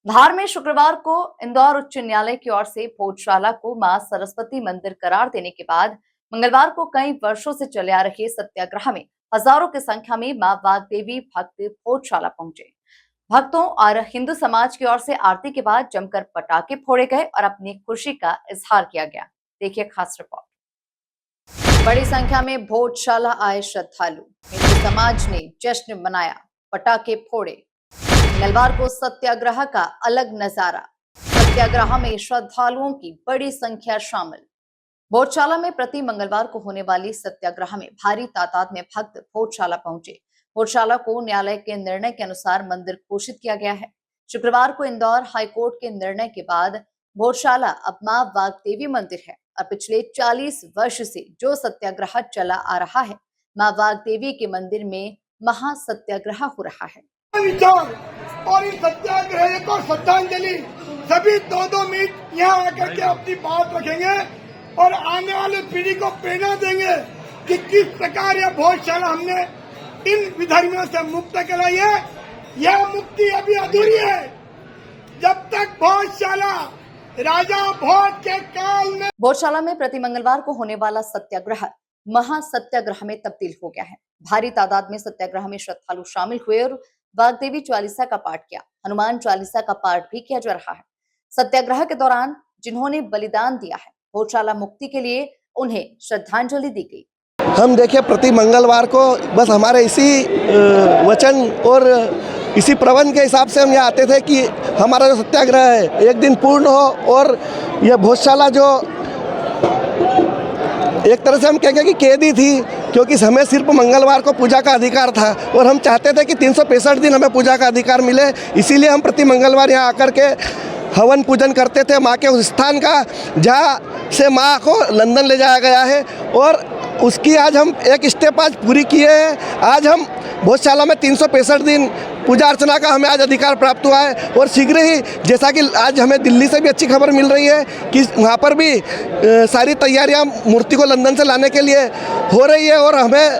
धार में शुक्रवार को इंदौर उच्च न्यायालय की ओर से भोजशाला को मां सरस्वती मंदिर करार देने के बाद मंगलवार को कई वर्षों से चले आ रहे सत्याग्रह में हजारों की संख्या में मां वाग्देवी भक्त भोजशाला पहुंचे। भक्तों और हिंदू समाज की ओर से आरती के बाद जमकर पटाखे फोड़े गए और अपनी खुशी का इजहार किया गया। देखिए खास रिपोर्ट। बड़ी संख्या में भोजशाला आए श्रद्धालु, हिंदू समाज ने जश्न मनाया, पटाखे फोड़े। मंगलवार को सत्याग्रह का अलग नजारा, सत्याग्रह में श्रद्धालुओं की बड़ी संख्या शामिल। भोजशाला में प्रति मंगलवार को होने वाली सत्याग्रह में भारी तादाद में भक्त भोजशाला पहुंचे। भोजशाला को न्यायालय के निर्णय के अनुसार मंदिर घोषित किया गया है। शुक्रवार को इंदौर हाईकोर्ट के निर्णय के बाद भोजशाला अब मां वाग्देवी मंदिर है और पिछले 40 वर्ष से जो सत्याग्रह चला आ रहा है, मां वाग्देवी के मंदिर में महासत्याग्रह हो रहा है। और इस सत्याग्रह को श्रद्धांजलि सभी 2-2 मिनट यहाँ आकर के अपनी बात रखेंगे और आने वाली पीढ़ी को प्रेरणा देंगे कि किस प्रकार यह भोजशाला हमने इन विधर्मियों से मुक्त कराई है। यह मुक्ति अभी अधूरी है जब तक भोजशाला राजा भोज के काल में। भोजशाला में प्रति मंगलवार को होने वाला सत्याग्रह महासत्याग्रह में तब्दील हो गया है। भारी तादाद में सत्याग्रह में श्रद्धालु शामिल हुए और वाग्देवी चालीसा का पाठ किया। हनुमान चालीसा का पाठ भी किया जा रहा है। सत्याग्रह के दौरान जिन्होंने बलिदान दिया है, भोजशाला मुक्ति के लिए उन्हें श्रद्धांजलि दी गई। हम देखिए प्रति मंगलवार को बस हमारे इसी वचन और इसी प्रबंध के हिसाब से हम यहाँ आते थे कि हमारा जो सत्याग्रह है एक दिन पूर्ण हो और यह भोजशाला जो एक तरह से हम कहेंगे कि कैदी थी, क्योंकि हमें सिर्फ मंगलवार को पूजा का अधिकार था और हम चाहते थे कि 365 दिन हमें पूजा का अधिकार मिले। इसीलिए हम प्रति मंगलवार यहाँ आकर के हवन पूजन करते थे माँ के उस स्थान का जहाँ से माँ को लंदन ले जाया गया है और उसकी आज हम एक स्टेप आज पूरी किए हैं। आज हम भोजशाला में 365 दिन पूजा अर्चना का हमें आज अधिकार प्राप्त हुआ है और शीघ्र ही जैसा कि आज हमें दिल्ली से भी अच्छी खबर मिल रही है कि वहाँ पर भी सारी तैयारियाँ मूर्ति को लंदन से लाने के लिए हो रही है और हमें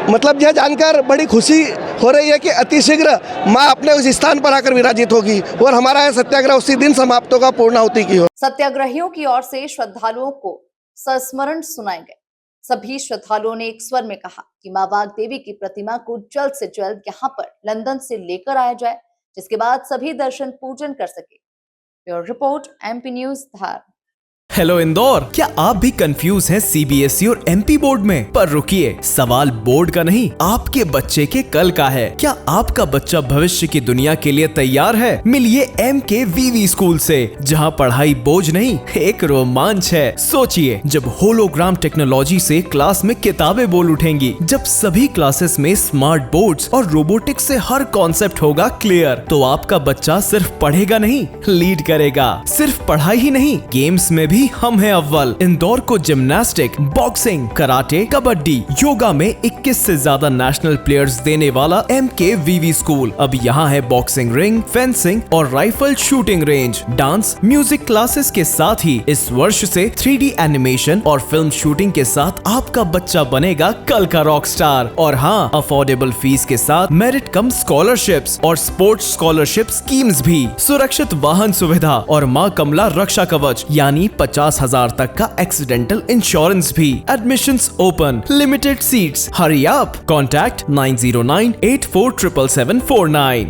मतलब यह जानकर बड़ी खुशी हो रही है कि अतिशीघ्र माँ अपने उस स्थान पर आकर विराजित होगी और हमारा यह सत्याग्रह उसी दिन समाप्त होगा, पूर्णाहुति की हो। सत्याग्रहियों की ओर से श्रद्धालुओं को संस्मरण सुनाए गए। सभी श्रद्धालुओं ने एक स्वर में कहा कि मां वाग्देवी की प्रतिमा को जल्द से जल्द यहाँ पर लंदन से लेकर आया जाए, जिसके बाद सभी दर्शन पूजन कर सके। ब्यूरो रिपोर्ट, एमपी न्यूज धार। हेलो इंदौर, क्या आप भी कंफ्यूज हैं सीबीएसई और एमपी बोर्ड में? पर रुकिए, सवाल बोर्ड का नहीं, आपके बच्चे के कल का है। क्या आपका बच्चा भविष्य की दुनिया के लिए तैयार है? मिलिए MKVV स्कूल से, जहां पढ़ाई बोझ नहीं, एक रोमांच है। सोचिए, जब होलोग्राम टेक्नोलॉजी से क्लास में किताबें बोल उठेंगी, जब सभी क्लासेस में स्मार्ट बोर्ड्स और रोबोटिक्स से हर कॉन्सेप्ट होगा क्लियर, तो आपका बच्चा सिर्फ पढ़ेगा नहीं, लीड करेगा। सिर्फ पढ़ाई ही नहीं, गेम्स में भी हम हैं अव्वल। इंदौर को gymnastic, boxing, karate, kabaddi, yoga में 21 से ज्यादा नेशनल प्लेयर्स देने वाला MKVV स्कूल। अब यहाँ है बॉक्सिंग रिंग, फेंसिंग और rifle shooting range. Dance, music classes के साथ ही इस वर्ष से 3D एनिमेशन और फिल्म शूटिंग के साथ आपका बच्चा बनेगा कल का रॉक स्टार। और हाँ, अफोर्डेबल फीस के साथ मेरिट कम स्कॉलरशिप्स और स्पोर्ट्स स्कॉलरशिप स्कीम्स भी। सुरक्षित वाहन सुविधा और माँ कमला रक्षा कवच यानी 50,000 तक का एक्सीडेंटल इंश्योरेंस भी। Admissions open, limited seats. Hurry up, contact 9098477749।